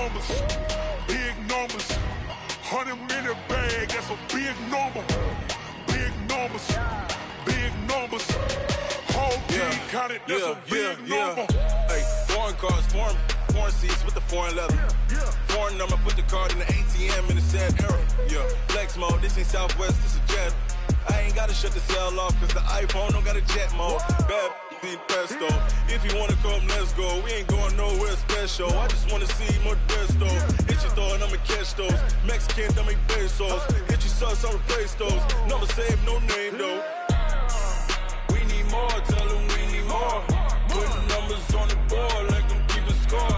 numbers, big numbers. 100-minute bag, that's a big number. Big numbers, big numbers. Whole team counted, that's a big number. Hey, foreign cars, foreign seats with the foreign leather. Foreign number, put the card in the ATM in the sad era. Yeah, flex mode, this ain't Southwest, this is Jet. I ain't gotta shut the cell off, cause the iPhone don't got a jet mode. Bad need pesto. If you wanna come, let's go. We ain't going nowhere special. I just wanna see Modesto. Hit your throw and I'ma catch those. Mexican, I make pesos. Hit your sauce, I'll replace those. Number save, no name though. We need more, tell them we need more. Putting numbers on the board like them keep a score.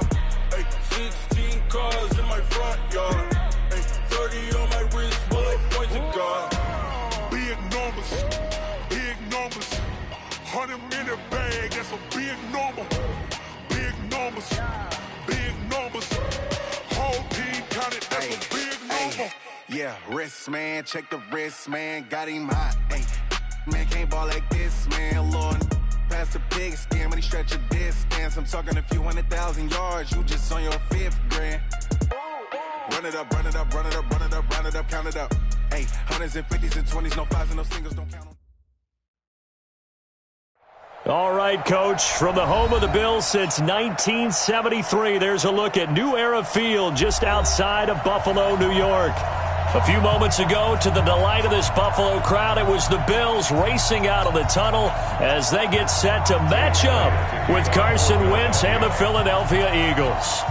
Hey, 16 cars in my front yard. Hey, 30 on my wrist, bullet points of God. Big numbers, big numbers. 100-minute bag, that's a big number. Big numbers, big numbers. Whole team counted, that's a big number. Yeah, wrist man, check the wrist man, got him hot. Ay, man can't ball like this, man. Lord, past the big skin when he stretch a distance. I'm talking a few 100,000 yards, you just on your 5th grand. Run it up, run it up, run it up, run it up, run it up, count it up. Hey, 100s and 50s and 20s, no 5s and no singles, don't count them. All right, Coach, from the home of the Bills since 1973, there's a look at New Era Field just outside of Buffalo, New York. A few moments ago, to the delight of this Buffalo crowd, it was the Bills racing out of the tunnel as they get set to match up with Carson Wentz and the Philadelphia Eagles.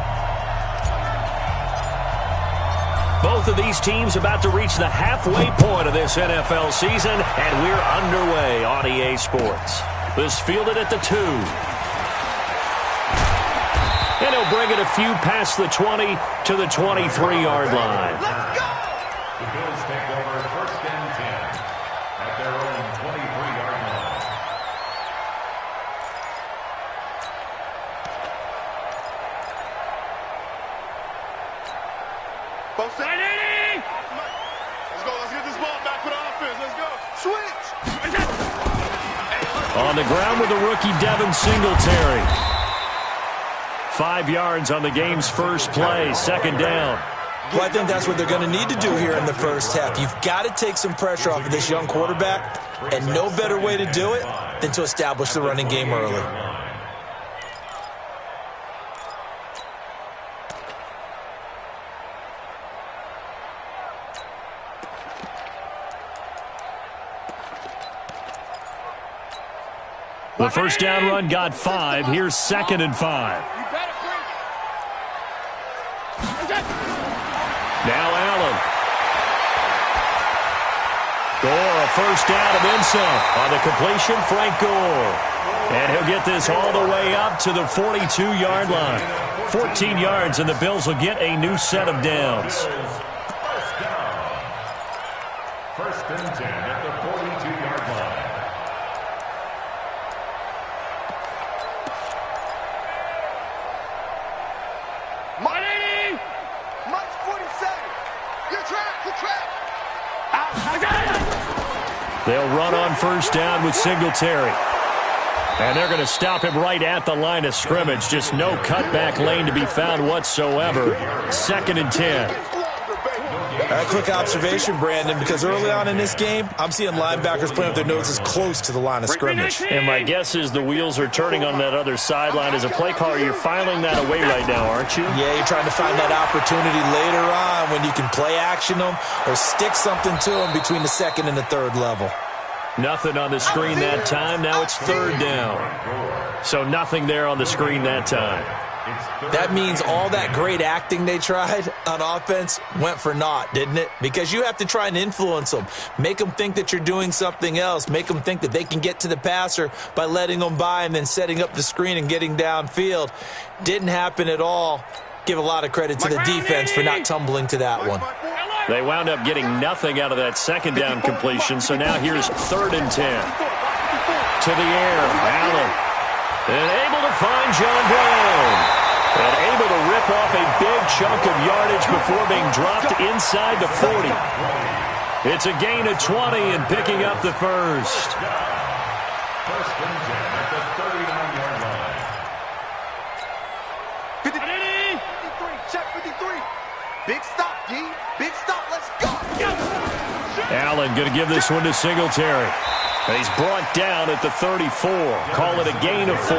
Both of these teams about to reach the halfway point of this NFL season, and we're underway on EA Sports. This fielded at the 2. And he'll bring it a few past the 20 to the 23-yard line. Let's go! The Bills take over 1st and 10 at their own 23-yard line. Both sides. Let's go. Let's get this ball back for the offense. Let's go. Switch. On the ground with the rookie Devin Singletary. 5 yards on the game's first play, 2nd down. Well, I think that's what they're going to need to do here in the first half. You've got to take some pressure off of this young quarterback, and no better way to do it than to establish the running game early. The first down run got 5. Here's 2nd and 5. Now Allen. Gore, a first down and then some. On the completion, Frank Gore. And he'll get this all the way up to the 42-yard line. 14 yards, and the Bills will get a new set of downs. First down. 1st and 10 at the 42-yard line. They'll run on first down with Singletary. And they're going to stop him right at the line of scrimmage. Just no cutback lane to be found whatsoever. 2nd and 10. A quick observation, Brandon, because early on in this game, I'm seeing linebackers playing with their noses close to the line of scrimmage. And my guess is the wheels are turning on that other sideline. As a play caller, you're filing that away right now, aren't you? Yeah, you're trying to find that opportunity later on when you can play action them or stick something to them between the 2nd and the 3rd level. Nothing on the screen that time. Now it's 3rd down. So nothing there on the screen that time. That means all that great acting they tried on offense went for naught, didn't it? Because you have to try and influence them. Make them think that you're doing something else. Make them think that they can get to the passer by letting them by and then setting up the screen and getting downfield. Didn't happen at all. Give a lot of credit to the defense for not tumbling to that one. They wound up getting nothing out of that 2nd down completion, so now here's 3rd and 10. To the air, Allen. And able to find John Brown. And able to rip off a big chunk of yardage before being dropped inside the 40. It's a gain of 20 and picking up the first. 1st and 10 at the 39-yard line. 53, check 53. Big stop, D. Big stop. Let's go. Allen going to give this one to Singletary. And he's brought down at the 34. Call it a gain of 4.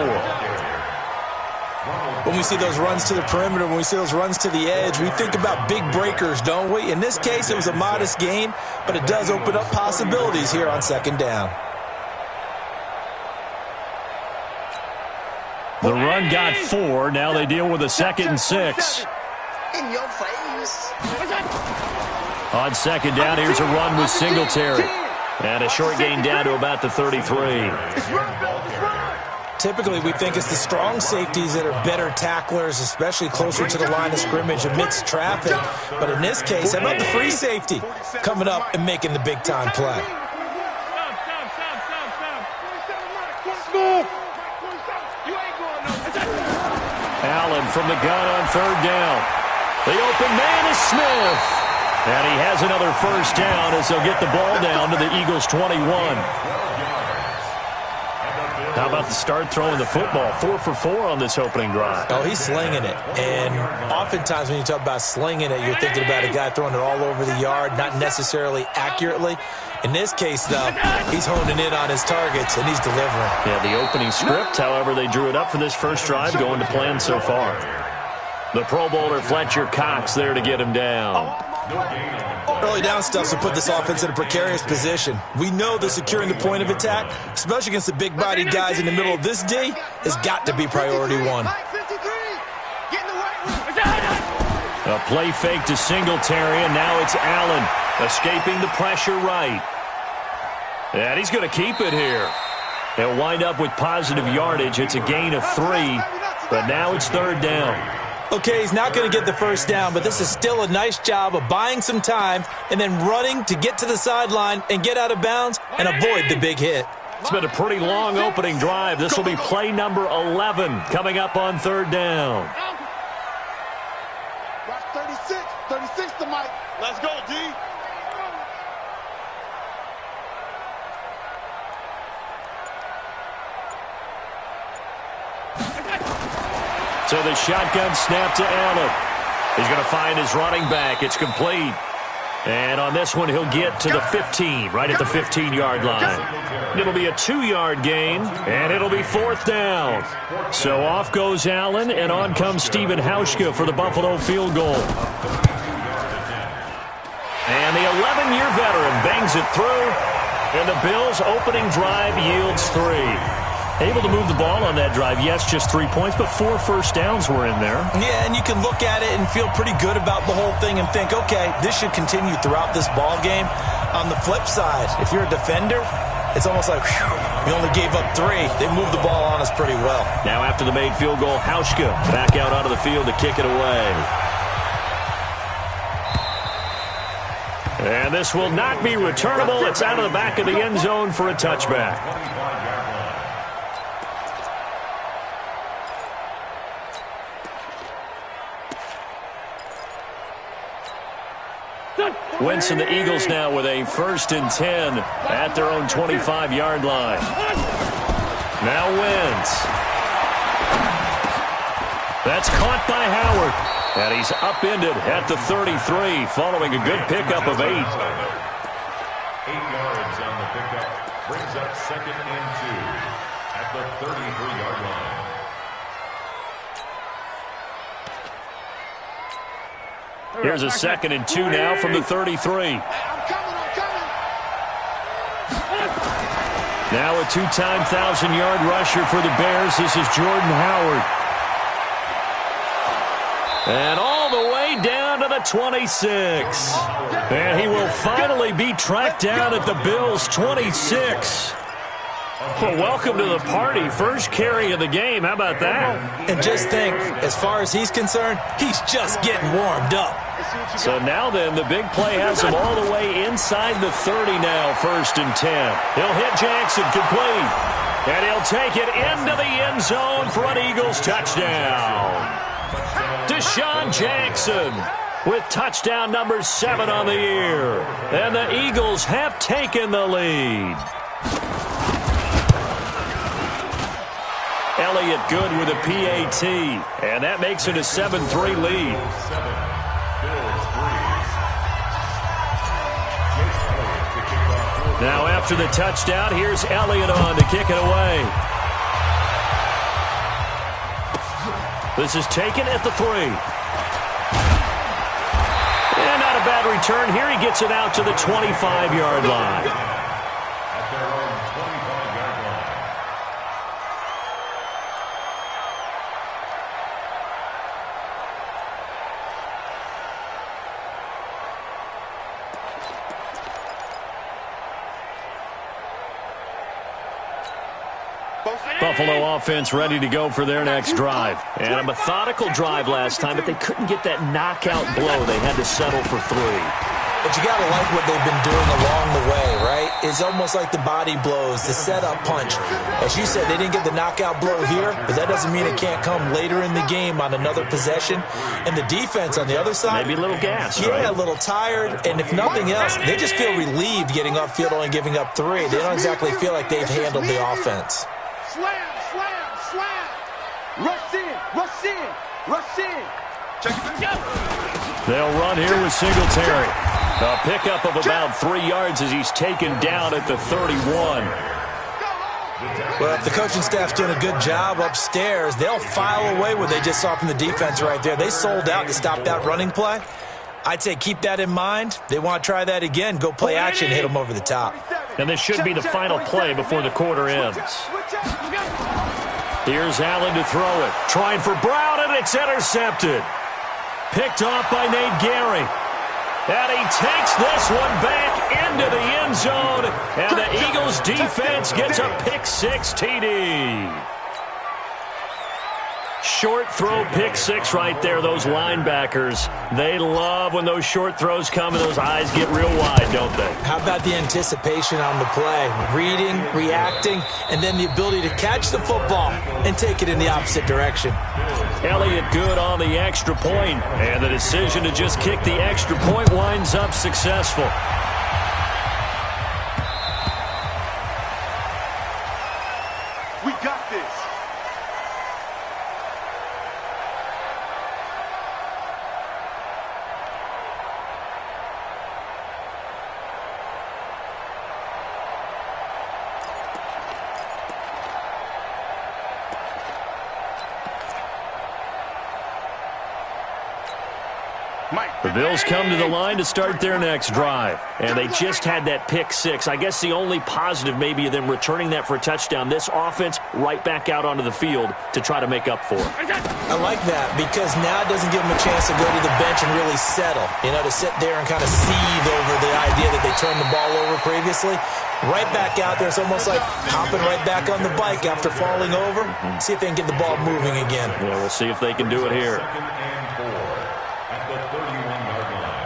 When we see those runs to the perimeter, when we see those runs to the edge, we think about big breakers, don't we? In this case, it was a modest gain, but it does open up possibilities here on second down. The run got 4. Now they deal with a 2nd and 6. In your face. On second down, here's a run with Singletary. And a short gain down to about the 33. Typically, we think it's the strong safeties that are better tacklers, especially closer to the line of scrimmage amidst traffic. But in this case, how about the free safety coming up and making the big-time play? Allen from the gun on third down. The open man is Smith. And he has another first down as they'll get the ball down to the Eagles' 21. How about the start throwing the football? 4 for 4 on this opening drive. Oh, he's slinging it. And oftentimes when you talk about slinging it, you're thinking about a guy throwing it all over the yard, not necessarily accurately. In this case, though, he's honing in on his targets, and he's delivering. Yeah, the opening script, however, they drew it up for this first drive, going to plan so far. The Pro Bowler Fletcher Cox there to get him down. Early down stuff to put this offense in a precarious position. We know that securing the point of attack, especially against the big-bodied guys in the middle of this D, has got to be priority 1. A play fake to Singletary, and now it's Allen escaping the pressure right. And he's going to keep it here. They'll wind up with positive yardage. It's a gain of 3, but now it's third down. Okay, he's not going to get the first down, but this is still a nice job of buying some time and then running to get to the sideline and get out of bounds and avoid the big hit. It's been a pretty long opening drive. This will be play number 11 coming up on third down. 36 to Mike. Let's go, D. So the shotgun snap to Allen. He's going to find his running back. It's complete. And on this one, he'll get to the 15, right at the 15-yard line. It'll be a 2-yard gain, and it'll be fourth down. So off goes Allen, and on comes Stephen Hauschka for the Buffalo field goal. And the 11-year veteran bangs it through, and the Bills' opening drive yields 3. Able to move the ball on that drive. Yes, just 3 points, but 4 first downs were in there. Yeah, and you can look at it and feel pretty good about the whole thing and think, okay, this should continue throughout this ball game. On the flip side, if you're a defender, it's almost like, whew, we only gave up 3. They moved the ball on us pretty well. Now after the made field goal, Hauschka back out onto the field to kick it away. And this will not be returnable. It's out of the back of the end zone for a touchback. Wentz and the Eagles now with a 1st and 10 at their own 25-yard line. Now Wentz. That's caught by Howard. And he's upended at the 33 following a good pickup of 8. 8 yards on the pickup. Brings up 2nd and 2 at the 33-yard line. Here's a 2nd and 2 now from the 33. Now a 2-time 1,000-yard rusher for the Bears. This is Jordan Howard. And all the way down to the 26. And he will finally be tracked down at the Bills' 26. Well, welcome to the party. First carry of the game. How about that? And just think, as far as he's concerned, he's just getting warmed up. So now then, the big play has him all the way inside the 30 now, 1st and 10. He'll hit Jackson complete. And he'll take it into the end zone for an Eagles touchdown. Deshaun Jackson with touchdown number 7 on the year. And the Eagles have taken the lead. Elliott good with a PAT. And that makes it a 7-3 lead. Now after the touchdown, here's Elliott on to kick it away. This is taken at the 3. And not a bad return here. He gets it out to the 25-yard line. At their own 25-yard line. Buffalo offense ready to go for their next drive. And a methodical drive last time, but they couldn't get that knockout blow. They had to settle for 3. But you got to like what they've been doing along the way, right? It's almost like the body blows, the setup punch. As you said, they didn't get the knockout blow here, but that doesn't mean it can't come later in the game on another possession. And the defense on the other side, maybe a little gas, yeah, right? A little tired. And if nothing else, they just feel relieved getting off field, only giving up 3. They don't exactly feel like they've handled the offense. Slam, slam, slam. Rush in, rush in, rush in. Check it out. They'll run here with Singletary. A pickup of about 3 yards as he's taken down at the 31. Well, if the coaching staff's doing a good job upstairs, they'll file away what they just saw from the defense right there. They sold out to stop that running play. I'd say keep that in mind. They want to try that again. Go play action, hit them over the top. And this should be the final play before the quarter ends. Here's Allen to throw it. Trying for Brown, and it's intercepted. Picked off by Nate Gary. And he takes this one back into the end zone. And the Eagles defense gets a pick-6 TD. Short throw, pick-6 right there. Those linebackers, they love when those short throws come and those eyes get real wide, don't they? How about the anticipation on the play? Reading, reacting, and then the ability to catch the football and take it in the opposite direction. Elliott good on the extra point, and the decision to just kick the extra point winds up successful. We got this. The Bills come to the line to start their next drive, and they just had that pick-6. I guess the only positive maybe of them returning that for a touchdown. This offense right back out onto the field to try to make up for it. I like that because now it doesn't give them a chance to go to the bench and really settle, to sit there and kind of seethe over the idea that they turned the ball over previously. Right back out there. It's almost like hopping right back on the bike after falling over. See if they can get the ball moving again. Yeah, we'll see if they can do it here. 2nd and 4 at the 31-yard line.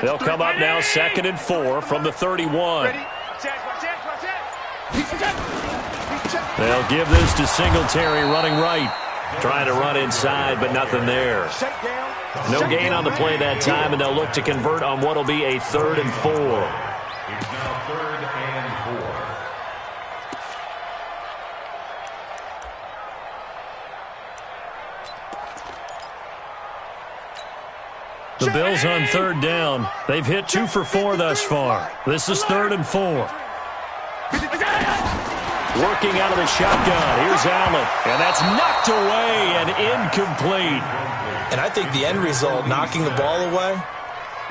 They'll come up now 2nd and 4 from the 31. They'll give this to Singletary running right. Trying to run inside, but nothing there. No gain on the play that time, and they'll look to convert on what will be a 3rd and 4. It's now 3rd and 4. The Bills on 3rd down. They've hit 2 for 4 thus far. This is 3rd and 4. Working out of the shotgun. Here's Allen. And that's knocked away and incomplete. And I think the end result, knocking the ball away,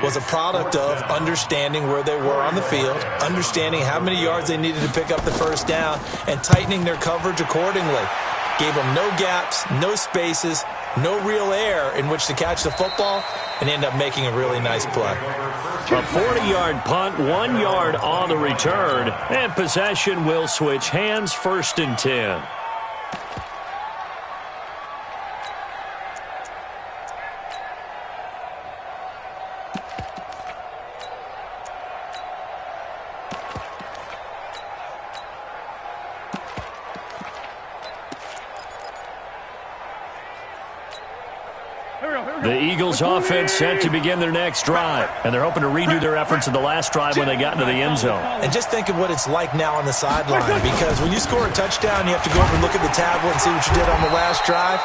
was a product of understanding where they were on the field, understanding how many yards they needed to pick up the first down, and tightening their coverage accordingly. Gave them no gaps, no spaces, no real air in which to catch the football, and end up making a really nice play. A 40-yard punt, 1 yard on the return, and possession will switch hands, 1st and 10. The Eagles offense set to begin their next drive, and they're hoping to redo their efforts in the last drive when they got into the end zone. And just think of what it's like now on the sideline, because when you score a touchdown, you have to go over and look at the tablet and see what you did on the last drive.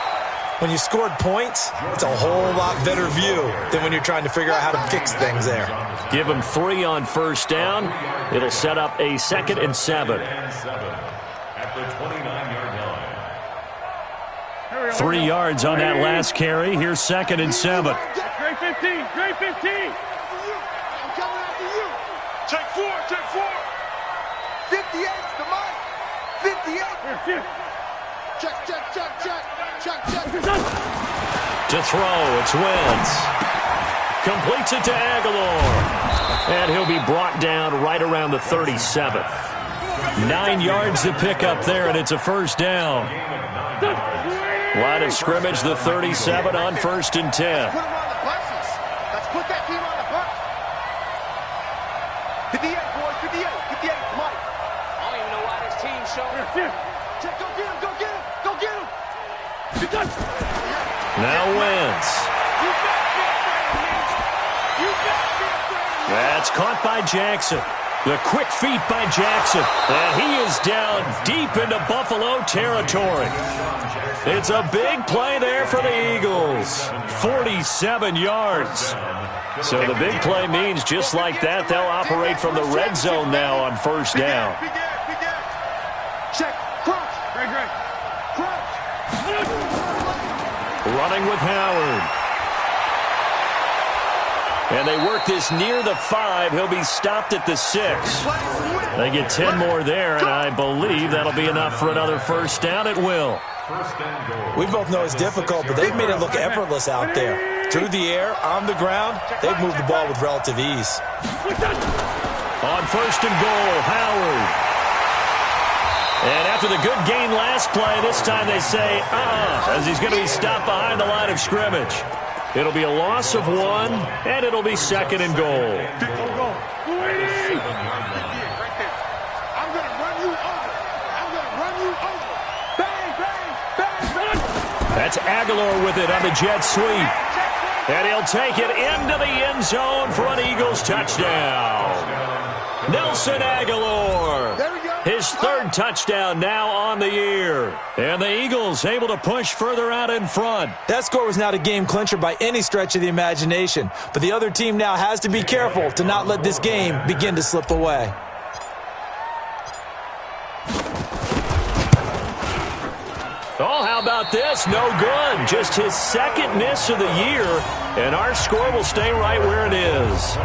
When you scored points, it's a whole lot better view than when you're trying to figure out how to fix things there. Give them 3 on first down. It'll set up a 2nd and 7. At the 29-yard line. 3 yards on that last carry. Here's 2nd and 7. Great 15. Great 15. I'm coming after you. Take 4. Take 4. 58. The mic. 58. Check. To throw, it's Wentz. Completes it to Aguilar. And he'll be brought down right around the 37. 9 yards to pick up there, and it's a first down. Line of scrimmage, the 37 on 1st and 10. Put him on the buses. Let's put that team on the bus. 58, boys. 58. 58. Mike. I don't even know why this team's showing. Check. Go get him. Go get him. Go get him. Now Wentz. That's caught by Jackson. The quick feet by Jackson. And he is down deep into Buffalo territory. It's a big play there for the Eagles. 47 yards. So the big play means just like that, they'll operate from the red zone now on first down. Check. Crunch. Great. Crunch. Running with Howard. And they work this near the 5. He'll be stopped at the 6. They get 10 more there, and I believe that'll be enough for another first down. It will. We both know it's difficult, but they've made it look effortless out there. Through the air, on the ground, they've moved the ball with relative ease. On 1st and goal, Howard. And after the good gain last play, this time they say, as he's going to be stopped behind the line of scrimmage. It'll be a loss of 1, and it'll be 2nd and goal. I'm going to run you over. Bang. That's Aguilar with it on the jet sweep. And he'll take it into the end zone for an Eagles touchdown. Nelson Aguilar. There we go. His 3rd touchdown now on the year. And the Eagles able to push further out in front. That score was not a game clincher by any stretch of the imagination, but the other team now has to be careful to not let this game begin to slip away. Oh, how about this? No good. Just his 2nd miss of the year, and our score will stay right where it is.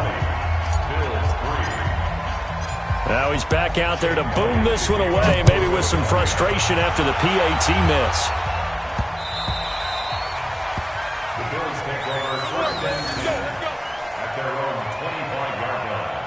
Now he's back out there to boom this one away, maybe with some frustration after the PAT miss. The Bills take over 1st and 10 at their own 25-yard line.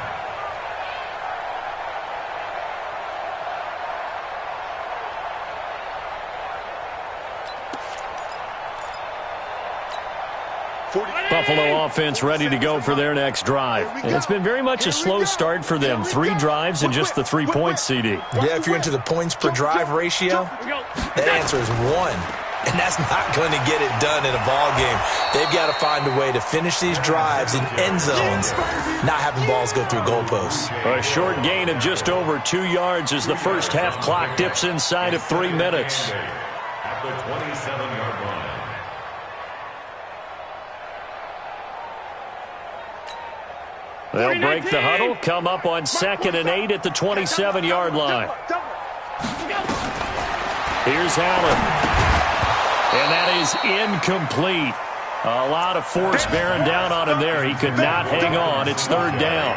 Buffalo offense ready to go for their next drive. And it's been very much a slow start for them. 3 drives and just the 3 points, CD. Yeah, if you're into the points per drive ratio, that answer is 1. And that's not going to get it done in a ball game. They've got to find a way to finish these drives in end zones, not having balls go through goalposts. A short gain of just over 2 yards as the first half clock dips inside of 3 minutes. At the 27-yard line. They'll break the huddle, come up on 2nd and 8 at the 27-yard line. Here's Allen. And that is incomplete. A lot of force bearing down on him there. He could not hang on. It's 3rd down.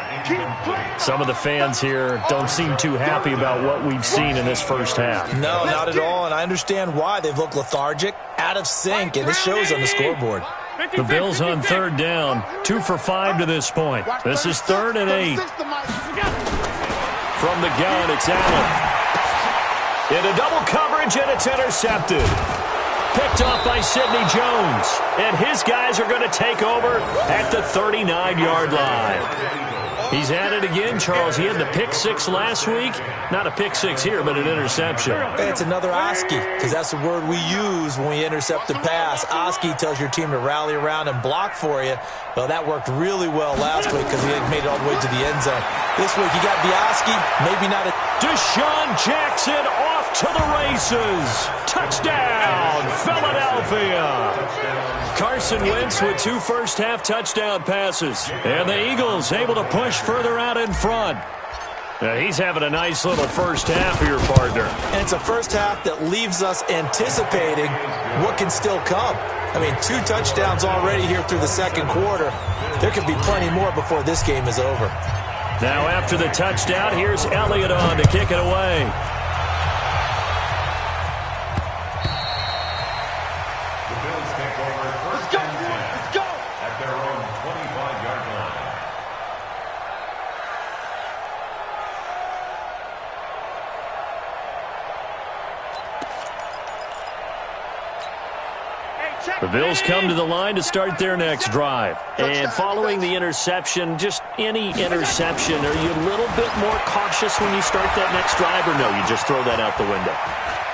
Some of the fans here don't seem too happy about what we've seen in this first half. No, not at all, and I understand why. They've looked lethargic, out of sync, and it shows on the scoreboard. The Bills on 3rd down, 2 for 5 to this point. This is 3rd and 8. From the gun, it's Allen. Into double coverage, and it's intercepted. Picked off by Sidney Jones. And his guys are going to take over at the 39-yard line. He's at it again, Charles. He had the pick six last week. Not a pick six here, but an interception. Hey, it's another Oski, because that's the word we use when we intercept a pass. Oski tells your team to rally around and block for you. Well, that worked really well last week because he had made it all the way to the end zone. This week, you got Oski, maybe not a... Deshaun Jackson off to the races. Touchdown, Philadelphia. Carson Wentz with 2 first-half touchdown passes. And the Eagles able to push further out in front. He's having a nice little first half here, partner. And it's a first half that leaves us anticipating what can still come. I mean, 2 touchdowns already here through the second quarter. There could be plenty more before this game is over. Now after the touchdown, here's Elliott on to kick it away. The Bills take over first and 10 at their own 25-yard line. The Bills come to the line to start their next drive. And following the interception, just any interception, are you a little bit more cautious when you start that next drive, or no, you just throw that out the window?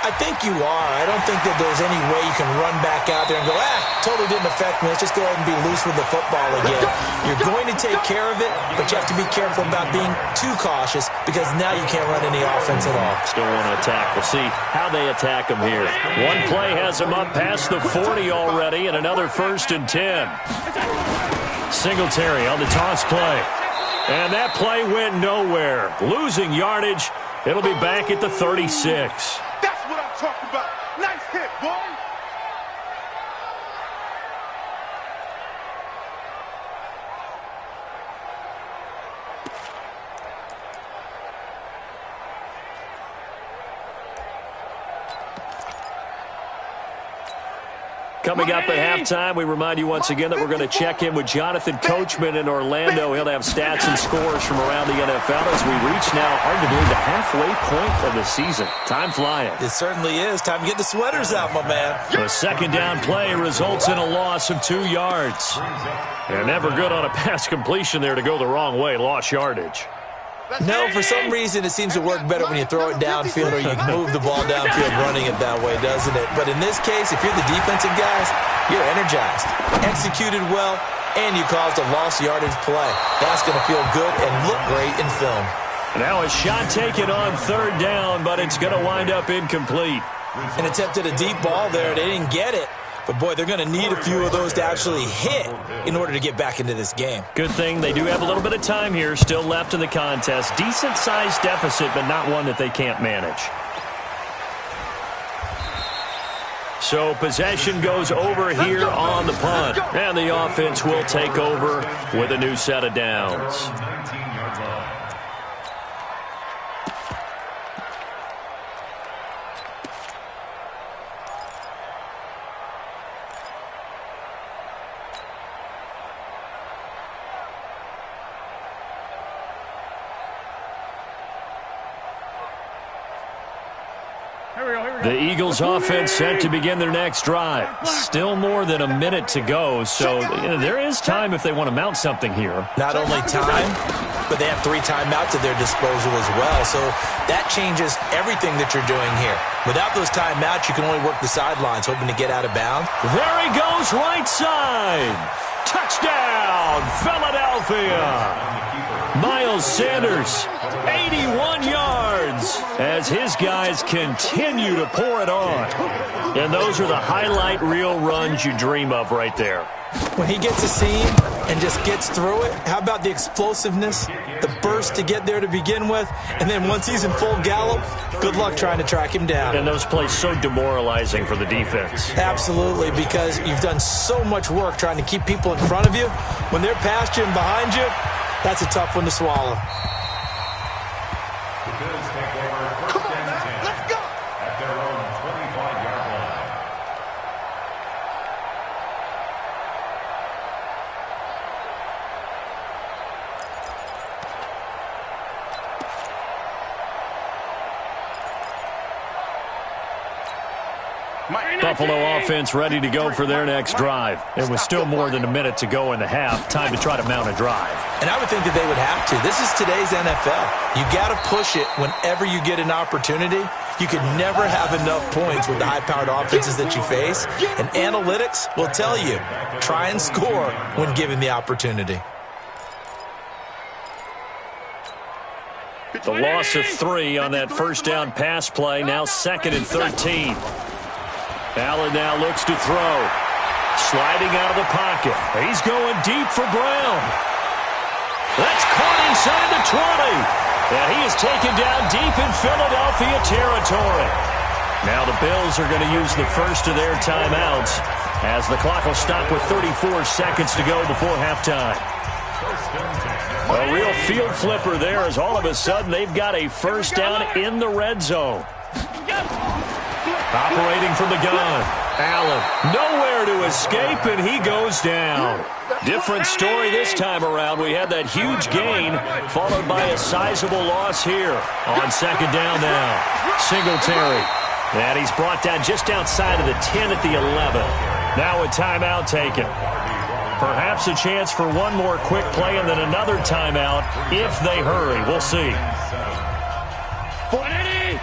I think you are. I don't think that there's any way you can run back out there and go, totally didn't affect me. Let's just go ahead and be loose with the football again. You're going to take care of it, but you have to be careful about being too cautious because now you can't run any offense at all. Still want to attack. We'll see how they attack him here. One play has him up past the 40 already, and another 1st and 10. Singletary on the toss play. And that play went nowhere. Losing yardage. It'll be back at the 36. Talking about. Nice hit, boy. Coming up at halftime, we remind you once again that we're going to check in with Jonathan Coachman in Orlando. He'll have stats and scores from around the NFL as we reach now, hard to believe, the halfway point of the season. Time flying. It certainly is. Time to get the sweaters out, my man. The second down play results in a loss of 2 yards. And never good on a pass completion there to go the wrong way. Lost yardage. No, for some reason, it seems to work better when you throw it downfield or you move the ball downfield running it that way, doesn't it? But in this case, if you're the defensive guys, you're energized, executed well, and you caused a lost yardage play. That's going to feel good and look great in film. Now a shot taken on 3rd down, but it's going to wind up incomplete. An attempt at a deep ball there. They didn't get it. But, boy, they're going to need a few of those to actually hit in order to get back into this game. Good thing they do have a little bit of time here still left in the contest. Decent-sized deficit, but not one that they can't manage. So possession goes over here on the punt. And the offense will take over with a new set of downs. The Eagles offense set to begin their next drive. Still more than a minute to go, so there is time if they want to mount something here. Not only time, but they have 3 timeouts at their disposal as well, so that changes everything that you're doing here. Without those timeouts, you can only work the sidelines, hoping to get out of bounds. There he goes, right side. Touchdown, Philadelphia. Miles Sanders, 81 yards, as his guys continue to pour it on. And those are the highlight reel runs you dream of right there. When he gets a seam and just gets through it, how about the explosiveness, the burst to get there to begin with, and then once he's in full gallop, good luck trying to track him down. And those plays so demoralizing for the defense. Absolutely, because you've done so much work trying to keep people in front of you. When they're past you and behind you, that's a tough one to swallow. The Bills take over first and 10 at their own 25-yard line. Buffalo offense ready to go for their next drive. It was still more than a minute to go in the half. Time to try to mount a drive. And I would think that they would have to. This is today's NFL. You got to push it whenever you get an opportunity. You could never have enough points with the high-powered offenses that you face. And analytics will tell you, try and score when given the opportunity. The loss of 3 on that first down pass play. Now 2nd and 13. Allen now looks to throw. Sliding out of the pocket. He's going deep for Brown. That's caught inside the 20. And he is taken down deep in Philadelphia territory. Now the Bills are going to use the first of their timeouts as the clock will stop with 34 seconds to go before halftime. A real field flipper there as all of a sudden they've got a first down in the red zone. Operating from the gun. Allen nowhere to escape, and he goes down. Different story this time around. We had that huge gain followed by a sizable loss here on 2nd down now. Singletary. And he's brought down just outside of the 10 at the 11. Now a timeout taken. Perhaps a chance for one more quick play and then another timeout if they hurry. We'll see. 47.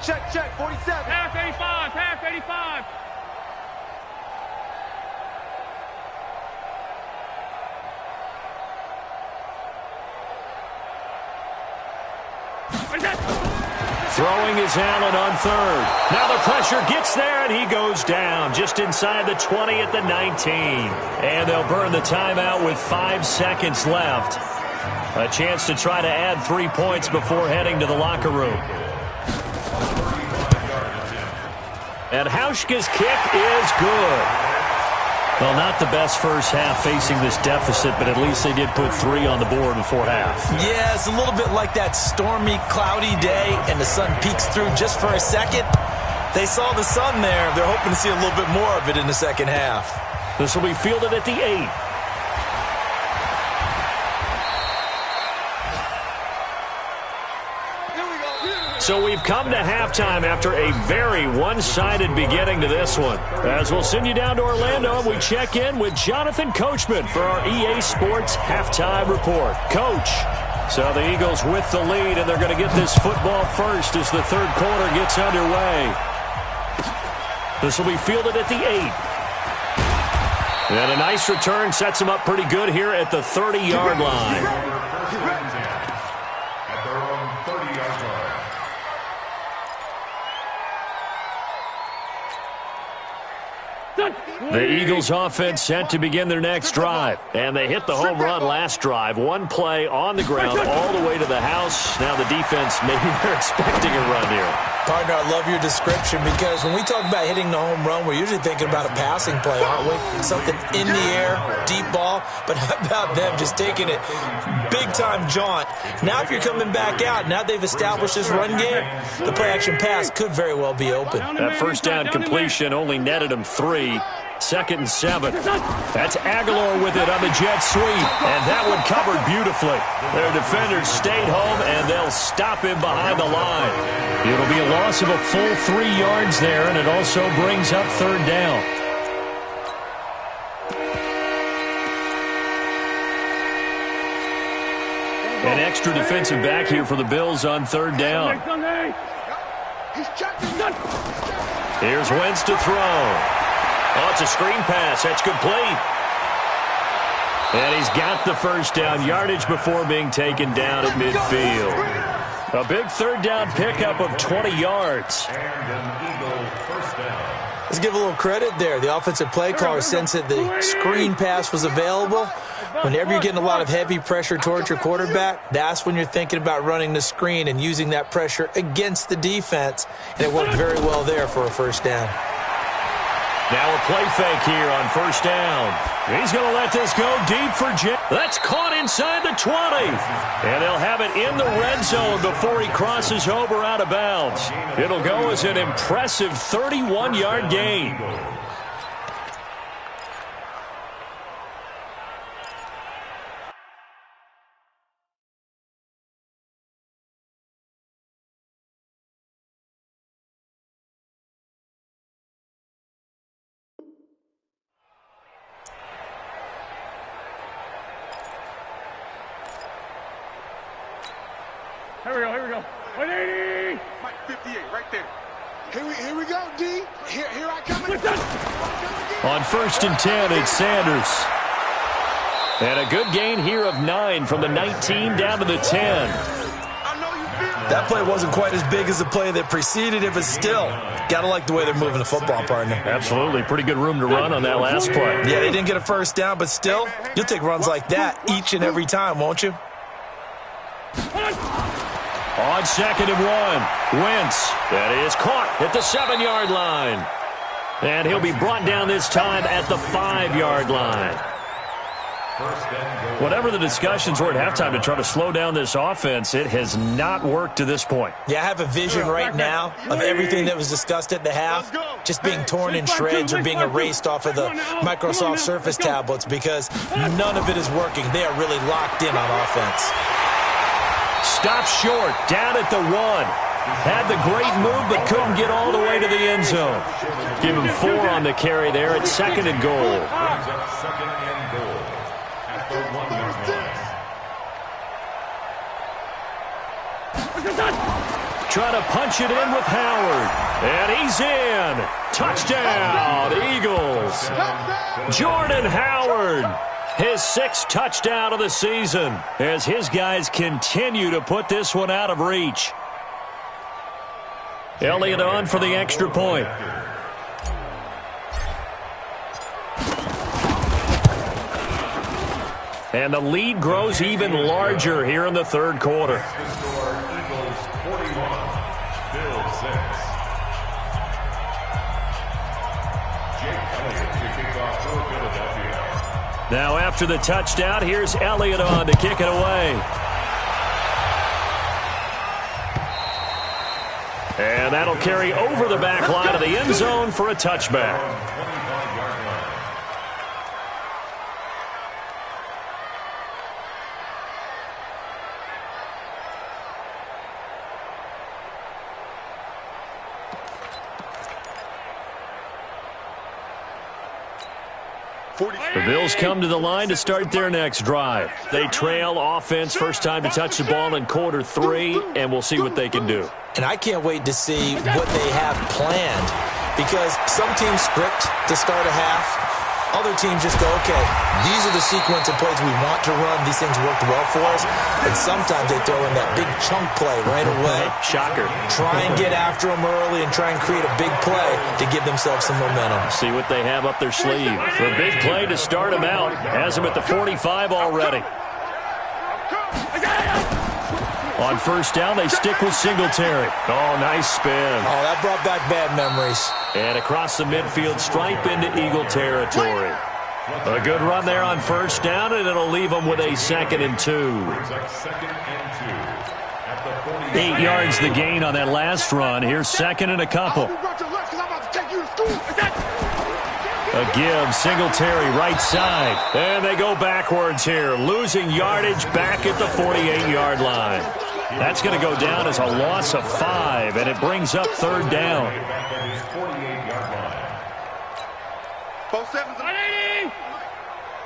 Check, 47. Pass 85, pass 85. Throwing is Allen on 3rd. Now the pressure gets there, and he goes down just inside the 20 at the 19. And they'll burn the timeout with 5 seconds left. A chance to try to add 3 points before heading to the locker room. And Hauschka's kick is good. Well, not the best first half facing this deficit, but at least they did put 3 on the board before half. Yeah, it's a little bit like that stormy, cloudy day, and the sun peeks through just for a second. They saw the sun there. They're hoping to see a little bit more of it in the second half. This will be fielded at the 8. So we've come to halftime after a very one-sided beginning to this one. As we'll send you down to Orlando, and we check in with Jonathan Coachman for our EA Sports Halftime Report. Coach, so the Eagles with the lead, and they're going to get this football first as the third quarter gets underway. This will be fielded at the 8. And a nice return sets them up pretty good here at the 30-yard line. The Eagles offense set to begin their next drive. And they hit the home run last drive. One play on the ground all the way to the house. Now the defense, maybe they're expecting a run here. Partner, I love your description because when we talk about hitting the home run, we're usually thinking about a passing play, aren't we? Something in the air, deep ball. But how about them just taking it big-time jaunt? Now if you're coming back out, now they've established this run game, the play-action pass could very well be open. That first down completion only netted them 3. 2nd and 7. That's Aguilar with it on the jet sweep. And that one covered beautifully. Their defenders stayed home, and they'll stop him behind the line. It'll be a loss of a full 3 yards there, and it also brings up 3rd down. An extra defensive back here for the Bills on 3rd down. Here's Wentz to throw. Oh, it's a screen pass. That's complete. And he's got the first down yardage before being taken down at midfield. A big 3rd down pickup of 20 yards. Let's give a little credit there. The offensive play caller sensed that the screen pass was available. Whenever you're getting a lot of heavy pressure towards your quarterback, that's when you're thinking about running the screen and using that pressure against the defense. And it worked very well there for a first down. Now a play fake here on 1st down. He's going to let this go deep for Jim. That's caught inside the 20. And they'll have it in the red zone before he crosses over out of bounds. It'll go as an impressive 31-yard gain. 180. Mike 58, right there. Here we go, D. Here I come. On 1st and 10, it's Sanders. And a good gain here of 9 from the 19 down to the 10. That play wasn't quite as big as the play that preceded it, but still, gotta like the way they're moving the football, partner. Absolutely. Pretty good room to run on that last play. Yeah, they didn't get a first down, but still, you'll take runs like that each and every time, won't you? On 2nd and 1, Wentz. That is caught at the 7-yard line. And he'll be brought down this time at the 5-yard line. Whatever the discussions were at halftime to try to slow down this offense, it has not worked to this point. Yeah, I have a vision right now of everything that was discussed at the half just being torn in shreds or being erased off of the Microsoft Surface tablets because none of it is working. They are really locked in on offense. Stop short, down at the 1. Had the great move, but couldn't get all the way to the end zone. Give him 4 on the carry there at 2nd and goal. Try to punch it in with Howard. And he's in. Touchdown, Eagles. Jordan Howard. His 6th touchdown of the season as his guys continue to put this one out of reach. Elliott on for the extra point. And the lead grows even larger here in the 3rd quarter. Now after the touchdown, here's Elliott on to kick it away. And that'll carry over the back line of the end zone for a touchback. The Bills come to the line to start their next drive. They trail offense first time to touch the ball in quarter 3, and we'll see what they can do. And I can't wait to see what they have planned because some teams script to start a half. Other teams just go, okay, these are the sequence of plays we want to run. These things worked well for us. And sometimes they throw in that big chunk play right away. Shocker. Try and get after them early and try and create a big play to give themselves some momentum. See what they have up their sleeve. The big play to start them out. Has them at the 45 already. On 1st down, they stick with Singletary. Oh, nice spin. Oh, that brought back bad memories. And across the midfield stripe into Eagle territory. A good run there on 1st down, and it'll leave them with a 2nd and 2. 8 yards the gain on that last run. Here's 2nd and a couple. A give, Singletary right side. And they go backwards here, losing yardage back at the 48-yard line. That's going to go down as a loss of 5, and it brings up 3rd down. Both 7s. 180.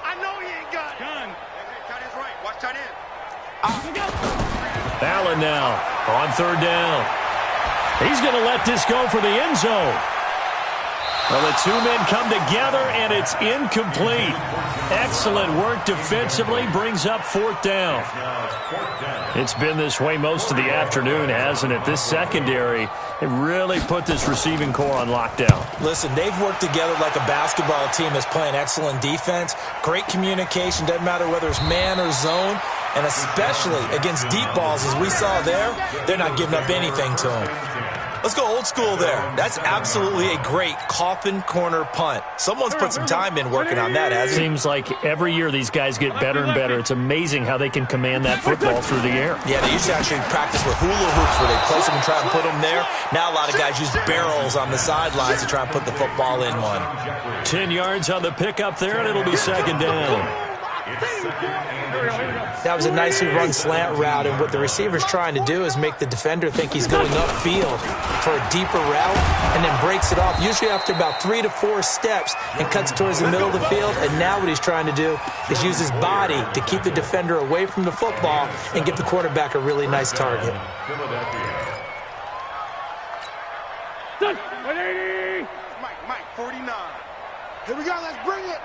I know he ain't got it. Gun. Tight end's right. Watch tight end. Allen now on 3rd down. He's going to let this go for the end zone. Well, the 2 men come together, and it's incomplete. Excellent work defensively, brings up 4th down. It's been this way most of the afternoon, hasn't it? This secondary, it really put this receiving core on lockdown. Listen, they've worked together like a basketball team that's playing excellent defense. Great communication, doesn't matter whether it's man or zone, and especially against deep balls, as we saw there, they're not giving up anything to them. Let's go old school there. That's absolutely a great coffin corner punt. Someone's put some time in working on that, hasn't it? Seems like every year these guys get better and better. It's amazing how they can command that football through the air. Yeah, they used to actually practice with hula hoops where they place them and try and put them there. Now a lot of guys use barrels on the sidelines to try and put the football in one. 10 yards on the pickup there, and it'll be 2nd down. That was a nicely run slant route, and what the receiver's trying to do is make the defender think he's going upfield for a deeper route and then breaks it off, usually after about 3 to 4 steps, and cuts towards the middle of the field. And now what he's trying to do is use his body to keep the defender away from the football and give the quarterback a really nice target. Here we go, let's bring it.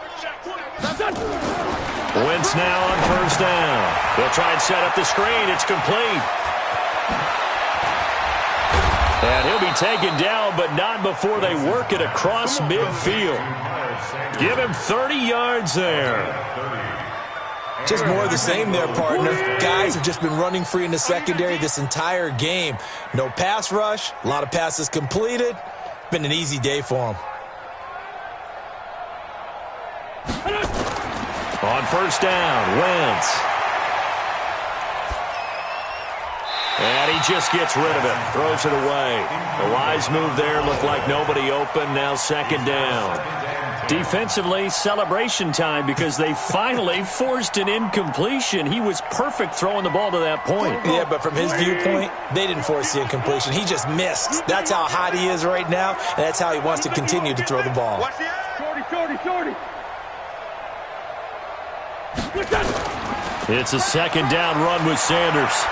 Wentz now on first down. They'll try and set up the screen. It's complete. And he'll be taken down, but not before they work it across midfield. Give him 30 yards there. Just more of the same there, partner. Guys have just been running free in the secondary this entire game. No pass rush, a lot of passes completed. Been an easy day for them. On first down, Wentz. And he just gets rid of it, throws it away. The wise move there, looked like nobody open, now second down. Defensively, celebration time because they finally forced an incompletion. He was perfect throwing the ball to that point. Yeah, but from his viewpoint, they didn't force the incompletion. He just missed. That's how hot he is right now, and that's how he wants to continue to throw the ball. Shorty. It's a second down run with Sanders.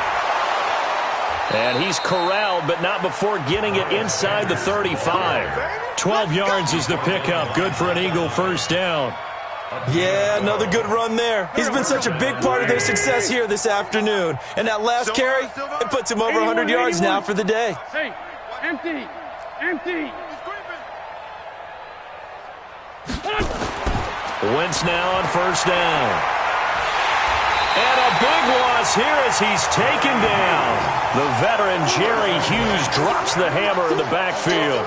And he's corralled, but not before getting it inside the 35. 12 yards is the pickup. Good for an Eagle first down. Yeah, another good run there. He's been such a big part of their success here this afternoon. And that last carry, it puts him over 100 yards now for the day. Hey, empty. Wentz now on first down. And a big loss here as he's taken down. The veteran Jerry Hughes drops the hammer in the backfield.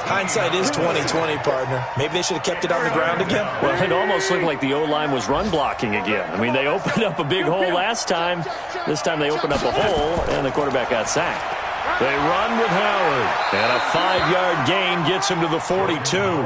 Hindsight is 20/20, partner. Maybe they should have kept it on the ground again. Well, it almost looked like the O-line was run blocking again. I mean, they opened up a big hole last time. This time they opened up a hole, and the quarterback got sacked. They run with Howard, and a 5-yard gain gets him to the 42.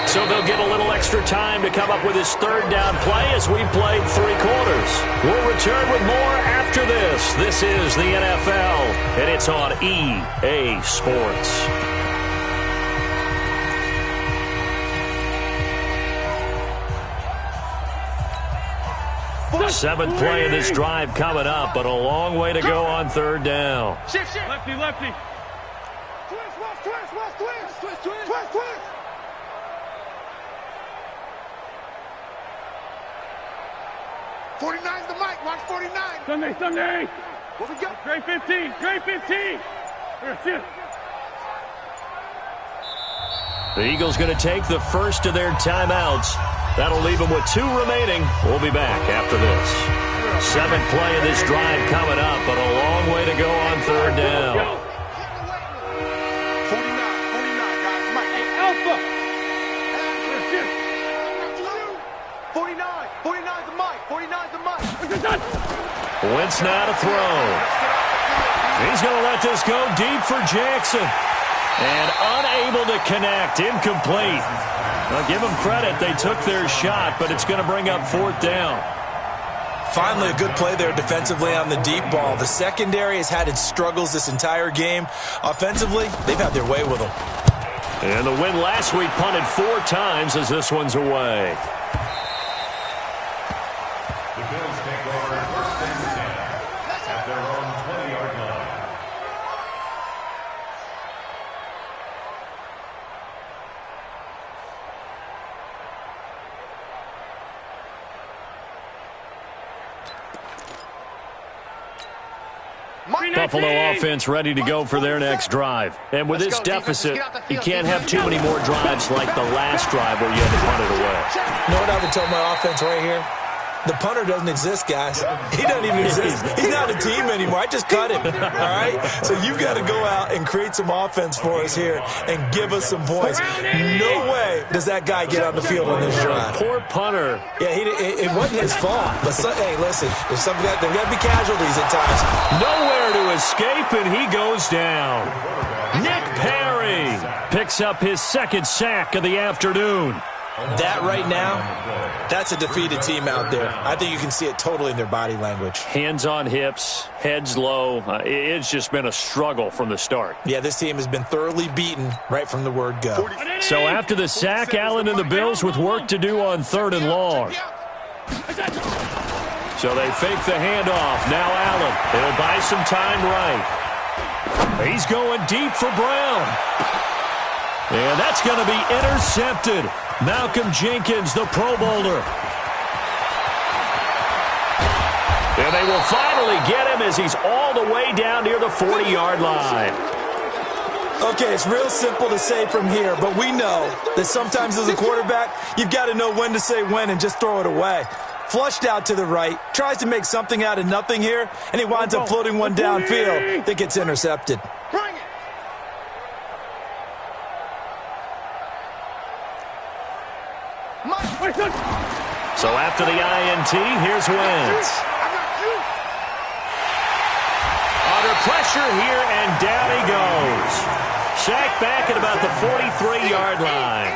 So they'll get a little extra time to come up with his third down play as we played 3 quarters. We'll return with more after this. This is the NFL, and it's on EA Sports. Seventh play of this drive coming up, but a long way to go on third down. Lefty. Twist. 49's the mic. Watch 49. Sunday. What we got? Great 15. The Eagles going to take the first of their timeouts. That'll leave them with 2 remaining. We'll be back after this. 7th play of this drive coming up, but a long way to go on third down. 49, guys. Mike. Hey, Alpha. 49's the mic. 49's the mic. Wentz now to throw. He's going to let this go deep for Jackson. And unable to connect. Incomplete. Well, give them credit. They took their shot, but it's going to bring up 4th down. Finally, a good play there defensively on the deep ball. The secondary has had its struggles this entire game. Offensively, they've had their way with them. And the win last week punted 4 times as this one's away. The Bills take over first and 10 at their own 20-yard line. Buffalo offense ready to go for their next drive. And with this deficit, you can't have too many more drives like the last drive where you had to punt it away. You know what I would tell my offense right here? The punter doesn't exist, guys. He doesn't even exist. He's not a team anymore. I just cut him, all right? So you've got to go out and create some offense for us here and give us some points. No way does that guy get on the field on this drive. Poor punter. Yeah, it wasn't his fault. But, hey, listen, there's got to be casualties at times. Nowhere to escape, and he goes down. Nick Perry picks up his 2nd sack of the afternoon. That right now, that's a defeated team out there. I think you can see it totally in their body language. Hands on hips, heads low. It's just been a struggle from the start. Yeah, this team has been thoroughly beaten right from the word go. So after the sack, Allen and the Bills with work to do on 3rd and long. So they fake the handoff. Now Allen. They'll buy some time right. He's going deep for Brown. And that's going to be intercepted. Malcolm Jenkins, the Pro Bowler. And they will finally get him as he's all the way down near the 40-yard line. Okay, it's real simple to say from here, but we know that sometimes as a quarterback, you've got to know when to say when and just throw it away. Flushed out to the right, tries to make something out of nothing here, and he winds up floating one downfield that gets intercepted. Bring it. So after the INT, here's Wentz. Under pressure here, and down he goes. Sacked back at about the 43-yard line.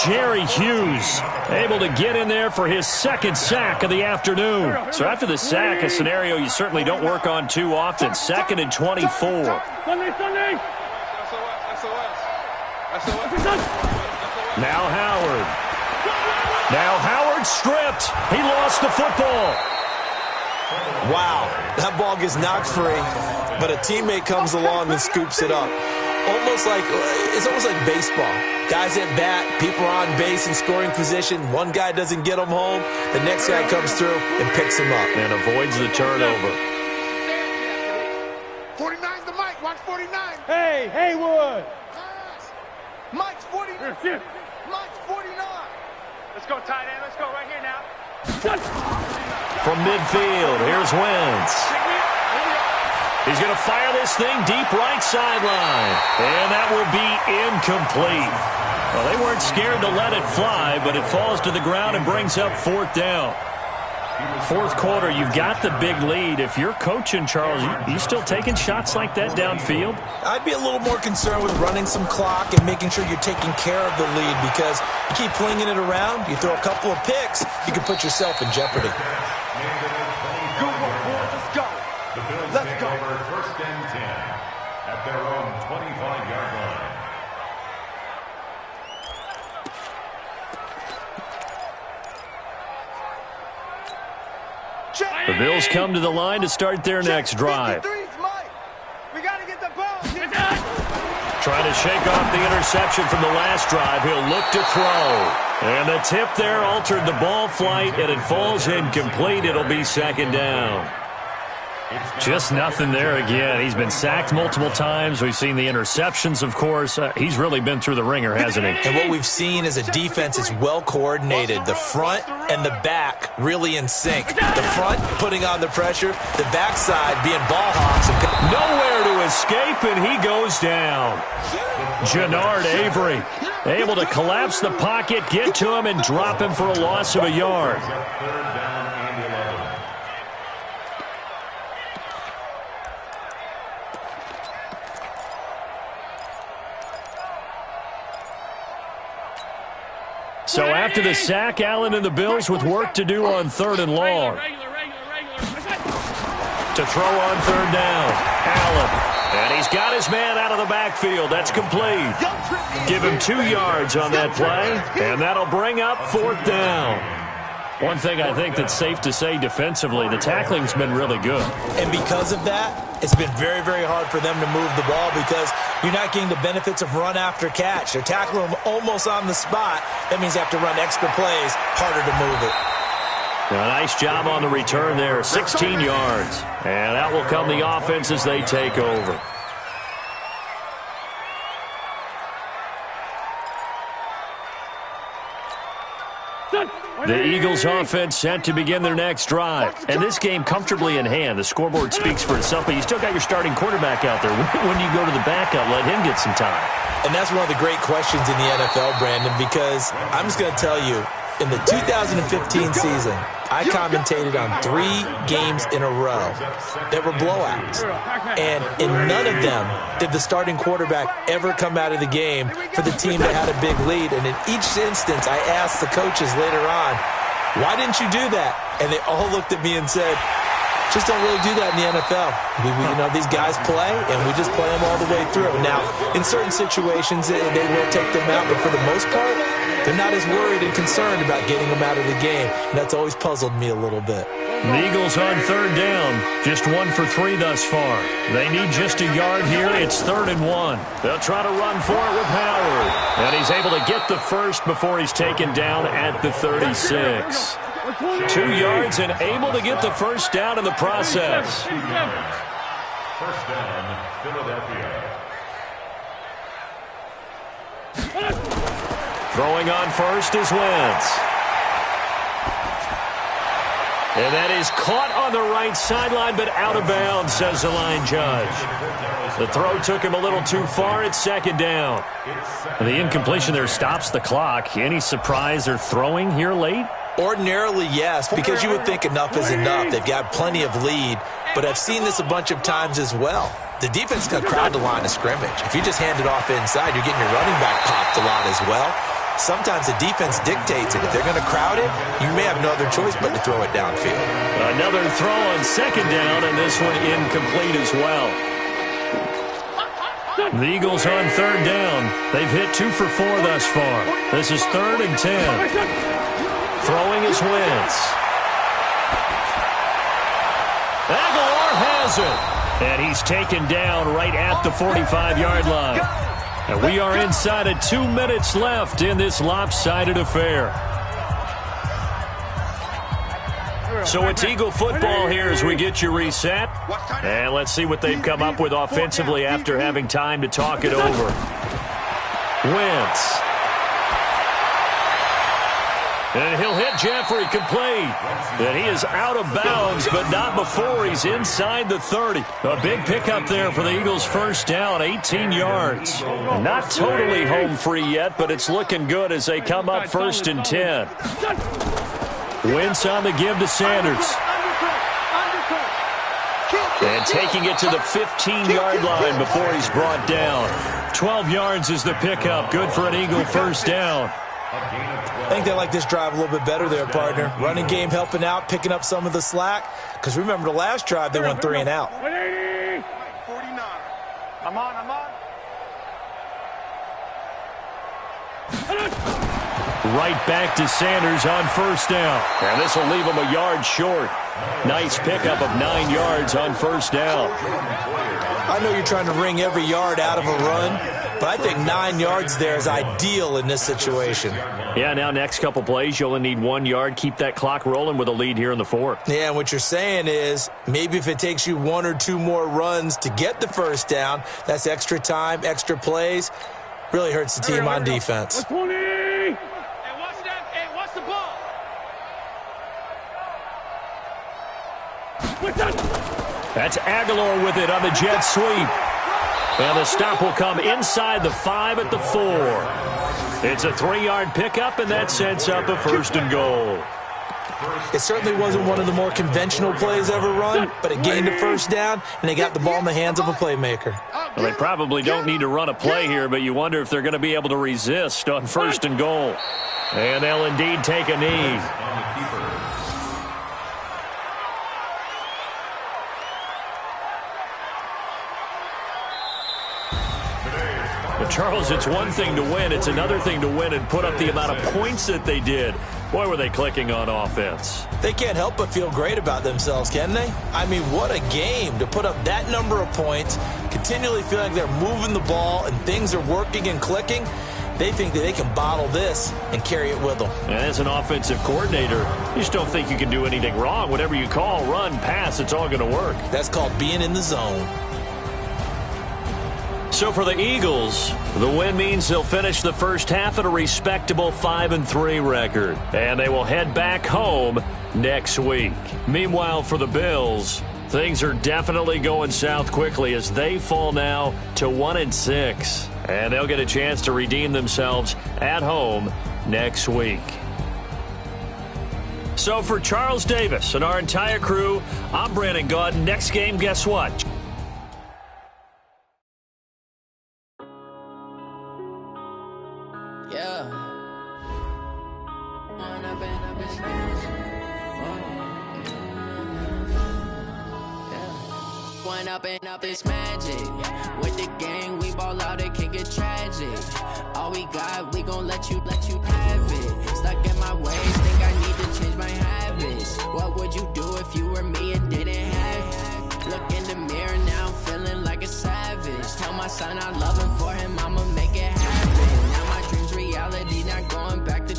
Jerry Hughes able to get in there for his second sack of the afternoon. So after the sack, a scenario you certainly don't work on too often. 2nd and 24. Now Howard. Now Howard stripped. He lost the football. Wow, that ball gets knocked free, but a teammate comes along and scoops it up. It's almost like baseball. Guys at bat, people are on base in scoring position. One guy doesn't get him home. The next guy comes through and picks him up. And avoids the turnover. 49's the Mike. Watch 49. Hey, Haywood. Mike's 49. Mike's 49. Let's go, tight end. Let's go right here now. From midfield, here's Wentz. He's going to fire this thing deep right sideline. And that will be incomplete. Well, they weren't scared to let it fly, but it falls to the ground and brings up 4th down. 4th quarter, you've got the big lead. If you're coaching, Charles, you still taking shots like that downfield? I'd be a little more concerned with running some clock and making sure you're taking care of the lead, because you keep flinging it around, you throw a couple of picks, you can put yourself in jeopardy. Good work, boys. Let's go. The Bills take over 1st and 10 at their own 25-yard line. The Bills come to the line to start their next drive. We got to get the ball. Trying to shake off the interception from the last drive. He'll look to throw. And the tip there altered the ball flight, and it falls incomplete. It'll be 2nd down. Just nothing there again. He's been sacked multiple times. We've seen the interceptions, of course. He's really been through the ringer, hasn't he? And what we've seen is a defense that's well coordinated. The front and the back really in sync. The front putting on the pressure, the backside being ball hawks. Nowhere to escape, and he goes down. Jannard Avery able to collapse the pocket, get to him, and drop him for a loss of a yard. 3rd down and 11. So after the sack, Allen and the Bills with work to do on 3rd and long. To throw on 3rd down, Allen. And he's got his man out of the backfield. That's complete. Give him 2 yards on that play, and that'll bring up 4th down. One thing I think that's safe to say defensively, the tackling's been really good. And because of that, it's been very, very hard for them to move the ball, because you're not getting the benefits of run after catch. They're tackling them almost on the spot. That means they have to run extra plays, harder to move it. A nice job on the return there, 16 yards. And that will come the offense as they take over. The Eagles offense set to begin their next drive. And this game comfortably in hand. The scoreboard speaks for itself, but you still got your starting quarterback out there. When you go to the backup, let him get some time. And that's one of the great questions in the NFL, Brandon, because I'm just going to tell you, in the 2015 season, I commentated on 3 games in a row that were blowouts. And in none of them did the starting quarterback ever come out of the game for the team that had a big lead. And in each instance, I asked the coaches later on, why didn't you do that? And they all looked at me and said, just don't really do that in the NFL. These guys play, and we just play them all the way through. Now, in certain situations, they will take them out, but for the most part, they're not as worried and concerned about getting them out of the game. And that's always puzzled me a little bit. The Eagles on third down. Just 1 for 3 thus far. They need just a yard here. It's 3rd and 1. They'll try to run for it with Howard. And he's able to get the first before he's taken down at the 36. 2 yards and able to get the first down in the process. First down, Philadelphia. Throwing on first is Wentz. And that is caught on the right sideline, but out of bounds, says the line judge. The throw took him a little too far. It's 2nd down. The incompletion there stops the clock. Any surprise they're throwing here late? Ordinarily, yes, because you would think enough is enough. They've got plenty of lead, but I've seen this a bunch of times as well. The defense can crowd the line of scrimmage. If you just hand it off inside, you're getting your running back popped a lot as well. Sometimes the defense dictates it. If they're going to crowd it, you may have no other choice but to throw it downfield. Another throw on 2nd down, and this one incomplete as well. The Eagles on 3rd down. They've hit 2 for 4 thus far. This is 3rd and 10. Throwing is Wentz. Aguilar has it. And he's taken down right at the 45-yard line. And we are inside of 2 minutes left in this lopsided affair. So it's Eagle football here as we get you reset. And let's see what they've come up with offensively after having time to talk it over. Wentz. And he'll hit Jeffrey complete. And he is out of bounds, but not before he's inside the 30. A big pickup there for the Eagles' first down, 18 yards. Not totally home free yet, but it's looking good as they come up 1st and 10. Wentz on the give to Sanders. And taking it to the 15-yard line before he's brought down. 12 yards is the pickup. Good for an Eagle first down. I think they like this drive a little bit better there, partner. Running game helping out, picking up some of the slack. Because remember the last drive, they went 3 and out. 49. I'm on. Right back to Sanders on first down. And this will leave him a yard short. Nice pickup of 9 yards on first down. I know you're trying to wring every yard out of a run, but I think 9 yards there is ideal in this situation. Yeah, now next couple plays, you only need 1 yard. Keep that clock rolling with a lead here in the 4th. Yeah, and what you're saying is maybe if it takes you 1 or 2 more runs to get the first down, that's extra time, extra plays. Really hurts the team on defense. Hey, what's the ball? That's Aguilar with it on the jet sweep. And the stop will come inside the 5 at the 4. It's a 3-yard pickup, and that sets up a 1st and goal. It certainly wasn't one of the more conventional plays ever run, but it gained a first down, and they got the ball in the hands of a playmaker. Well, they probably don't need to run a play here, but you wonder if they're going to be able to resist on 1st and goal. And they'll indeed take a knee. But Charles, it's one thing to win. It's another thing to win and put up the amount of points that they did. Boy, were they clicking on offense. They can't help but feel great about themselves, can they? I mean, what a game to put up that number of points, continually feeling like they're moving the ball and things are working and clicking. They think that they can bottle this and carry it with them. And as an offensive coordinator, you just don't think you can do anything wrong. Whatever you call, run, pass, it's all going to work. That's called being in the zone. So for the Eagles, the win means they'll finish the first half at a respectable 5-3 record. And they will head back home next week. Meanwhile, for the Bills, things are definitely going south quickly as they fall now to 1-6. And they'll get a chance to redeem themselves at home next week. So for Charles Davis and our entire crew, I'm Brandon Gaudin. Next game, guess what? Up is magic. With the gang, we ball out, it can get tragic. All we got, we gon' let you have it. Stuck in my ways, think I need to change my habits. What would you do if if you were me and didn't have? Look in the mirror now, I'm feeling like a savage. Tell my son I love him, for him I'ma make it happen. Now my dream's reality, not going back to.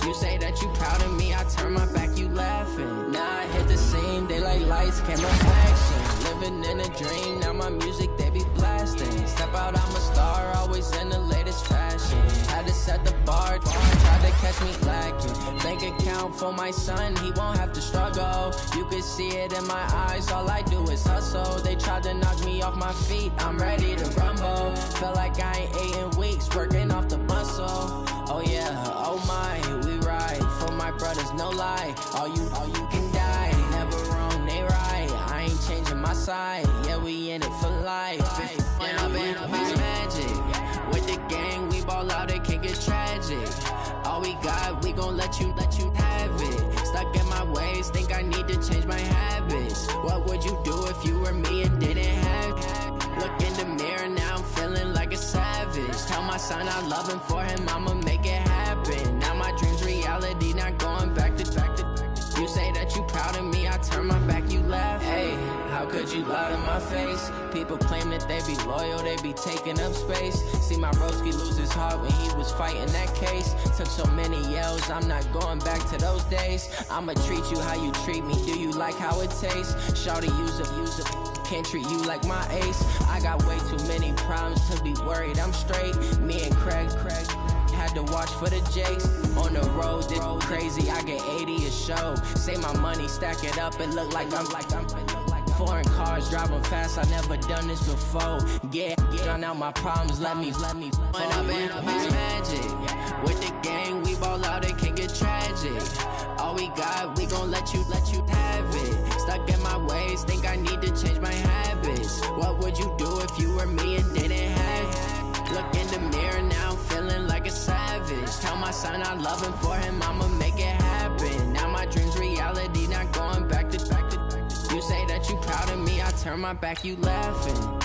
You say that you proud of me, I turn my back, you laughing. Now I hit the scene, they like lights, camera action. Living in a dream, now my music they be blasting. Step out, I'm a star, always in the latest fashion. Had to set the bar, tried to catch me lacking. Bank account for my son, he won't have to struggle. You can see it in my eyes, all I do is hustle. They tried to knock me off my feet, I'm ready to rumble. Felt like I ain't ate in weeks, working off the muscle. Oh yeah, oh my, we ride for my brothers, no lie. All you can die, never wrong, they right. I ain't changing my side, yeah, we in it for life. And I've been magic with the gang, we ball out, it can get tragic. All we got, we gon' let you have it. Stuck in my ways, think I need to change my habits. What would you do if you were me and didn't have? Look in the mirror now, I'm feeling like a savage. Tell my son I love him, for him I'ma make it happen. Now my dream's reality, not going back to. You say that you proud of me, I turn my back, you laugh. Hey, how could you lie to my face? People claim that they be loyal, they be taking up space. See my broski lose his heart when he was fighting that case. Took so many yells, I'm not going back to those days. I'ma treat you how you treat me, do you like how it tastes? Shawty, use it. Can't treat you like my ace. I got way too many problems to be worried, I'm straight. Me and Craig had to watch for the Jakes. On the road, this crazy, I get 80 a show. Say my money, stack it up, it look like I'm foreign cars, driving fast, I never done this before. Yeah, drown out my problems, let me When I've been magic with the gang, we ball out, it can get tragic. All we got, we gon' let you have it. Stuck in my ways, think I need to change my habits. What would you do if you were me and didn't have? Look in the mirror now, I'm feeling like a savage. Tell my son I love him, for him I'ma make it happen. Now my dream's reality, not going back to. You say that you proud of me, I turn my back, you laughing.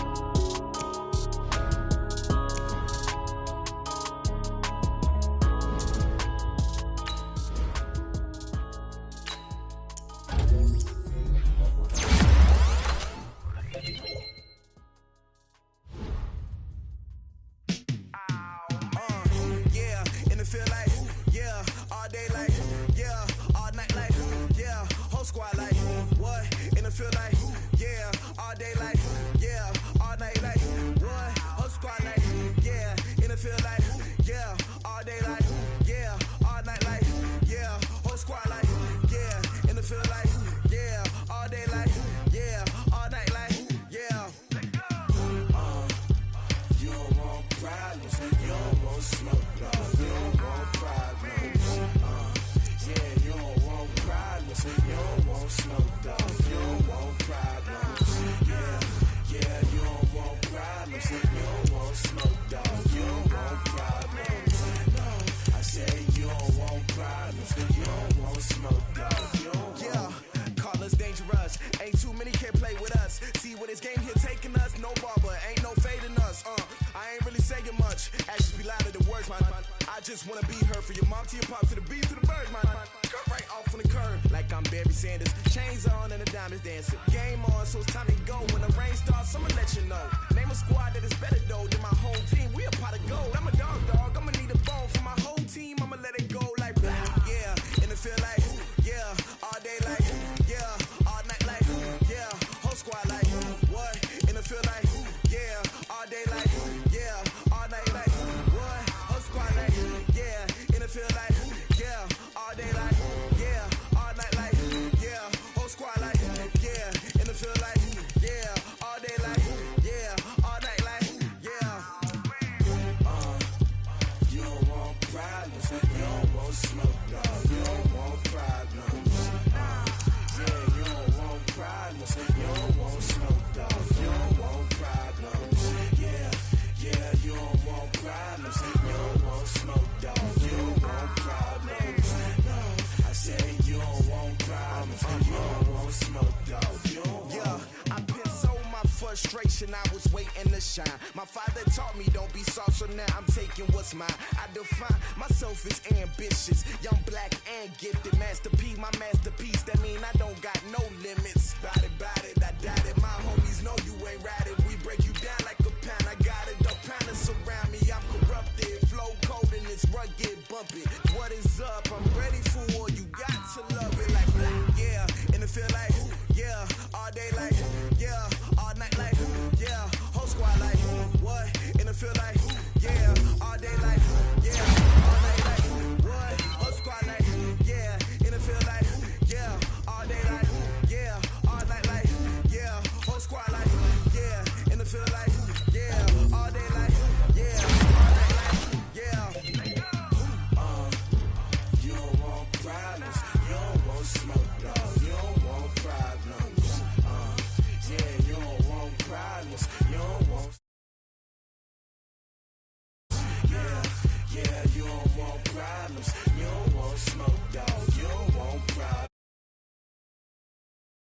frustration, I was waiting to shine. My father taught me don't be soft, so now I'm taking what's mine. I define myself as ambitious, young, black, and gifted. Master P, my masterpiece, that mean I don't got no limits. Bout it, I doubt it. My homies know you ain't ride it. We break you down like a pound. I got it, the pound to surround me.